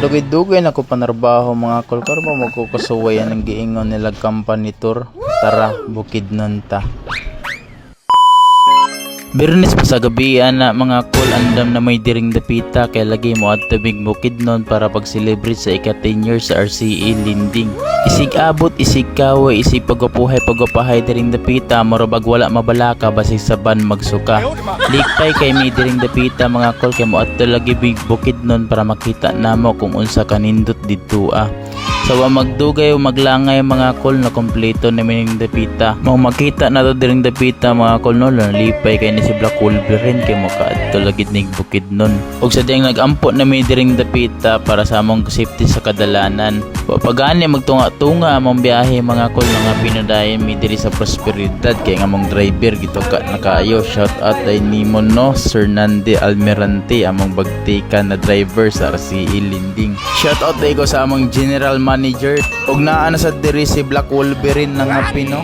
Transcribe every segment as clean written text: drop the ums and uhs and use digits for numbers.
Dugay-dugay na ko panarbaho mga kol karon ba magkukasuwayan ng giingon nila company tour. Tara, Bukidnon ta. Birnis pa sa gabi ana mga kol andam na may diring dapita kay lagi mo at tabig Bukidnon para pag-celebrate sa ika-10 years sa RCE Linding. Isig abot, isig kaway, isig pagapahay diring dapita murabag wala mabalaka basig saban magsuka. Likpay kay may diring dapita mga kol kay mo at lagi big Bukidnon para makita namo kung unsa kanindot didto ah. Sawa magdugay o maglangay mga kol na kompleto na mining dapita. Mao makita na to diring dapita mga kol no lipay kay ni si Black Wolverine kay mo kaadto lagid nig Bukidnon. Og sa diyang nagampo na mi diring dapita para sa among safety sa kadalanan. Pagani magtunga-tunga among biyahe mga kol nga pinudayon mi diri sa Prosperidad kay nga among driver gituka na kaayo. Shout out kay nimo no Sir Nandi Almirante among bagtika na driver sa RCE Linding. Shout out day ko sa among general manager og naa na sa diri si Black Wolverine nga Pino.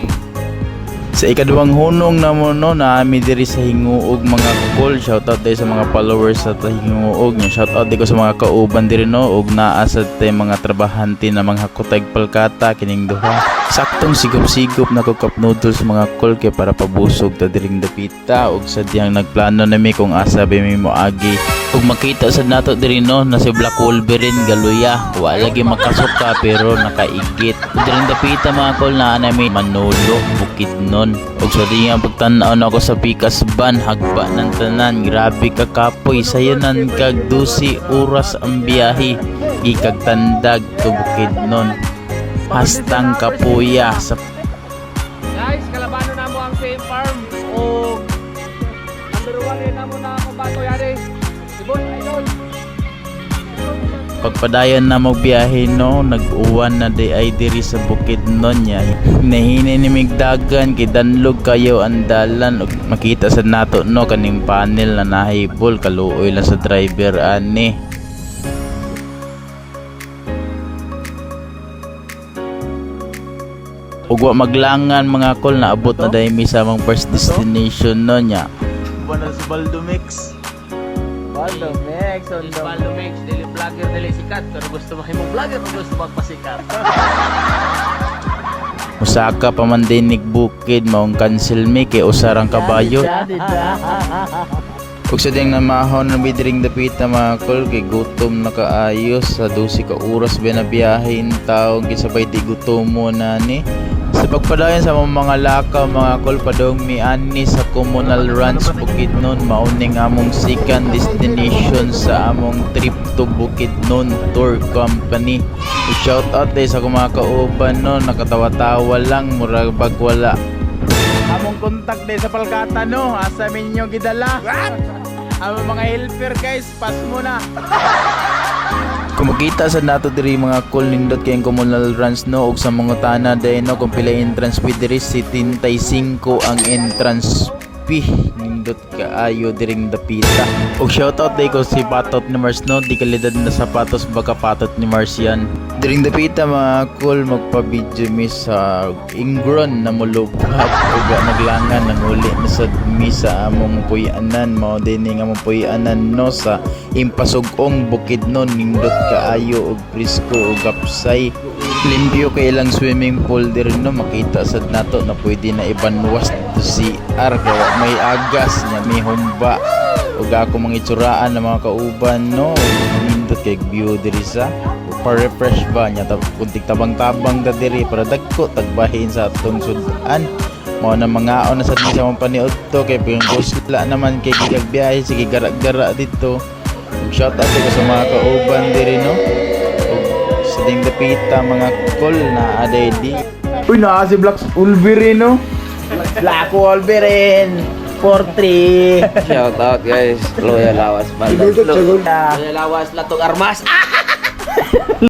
Sa ikaduhang hunong na mo no naami diri sa Hinguog mga kol. Shoutout din sa mga followers sa Hinguog. Shoutout din ko sa mga kauban diri no og naa sa tay mga trabahante na mga kutag palkata kining duha. Saktong sigop-sigop na ko cup noodles mga kol kay para pabusog ta diring dapita og sa diyang nagplano nami kung asa ba mi moagi. Ug makita sad nato diri no na si Black Wolverine galuya wa lagi makasuka pero nakaigit. Diring dapita mga kol na nami Manolo Bukidnon. Og sa diyang pagtan-aw na ako sa Pikas Ban hagba ng tanan grabe ka kapoy sayanan kag 12 oras ang biyahe gikag Tandag to Bukidnon. Hastang kapuya sa guys, kalabano na mo ang same farm o number 1 rin na mo na kumbato yari sibot idol. Pagpadayon na magbiyahe no nag-uwan na di ay diri sa Bukidnon nya nahini ni migdagan kay danlog kayo ang dalan ug makita sa nato no kaning panel na nahibol kaluoy lang sa driver ani. Ug wa maglangan mga kol na abot na dai mi sa among first destination no nya. Buwan sa Baldomix. Baldomix, Baldomix, dili vlogger dili sikat pero gusto mo himo vlogger o gusto magpasikat. Musaka pa man din nig bukid maong cancel mi kay usarang kabayo. Ug sa ding namahon na bidiring dapita mga kol kay gutom na kaayos sa 12 ka oras ba na biyahe in taong kisabay di gutom mo na ni. Sa pagpadayon sa mga lakaw mga kol padong mi ani sa Communal Ranch Bukidnon mauning among second destination sa among trip to Bukidnon Tour Company. Shout out day sa mga kauban no nakatawa-tawa lang murag bag wala. Among contact day sa Palkata no asa minyo gidala. Among mga helper guys pass mo na. Kumakita sa nato diri mga kol nindot kay Communal Ranch no og sa mga tana day no kung pila entrance fee diri 75 ang entrance fee nindot kaayo diring dapita. Og shoutout day ko si Patot ni Mars no di kalidad na sapatos baka Patot ni Mars yan. Diring dapita mga kol magpa-video mi sa Ingron na mulubhat ug naglangan nanguli na sa mi sa among puy-anan mao dining among puy-anan no sa Impasugong Bukidnon nindot kaayo og presko og gapsay. Limpyo kay ilang swimming pool diri no makita sad nato na pwede na ibanwas to CR kaya may agas nya may humba ug ako mga itsuraan ng mga kauban no nindot kay view diri sa pa-refresh ba nya kuntik tabang-tabang da diri para dagko tagbahin sa atong sudan mao na mangaon na sad mi sa mong paniud to kay pinggusla naman kay gigagbiyahe sige gara-gara dito. Shout out ko sa mga kauban diri no sa ding dapita mga kol na aday di. Uy naa si Black Wolverine no. Black Wolverine 43. Shout out guys, Loyal Lawas Baldo. Loyal Lawas Latong Armas.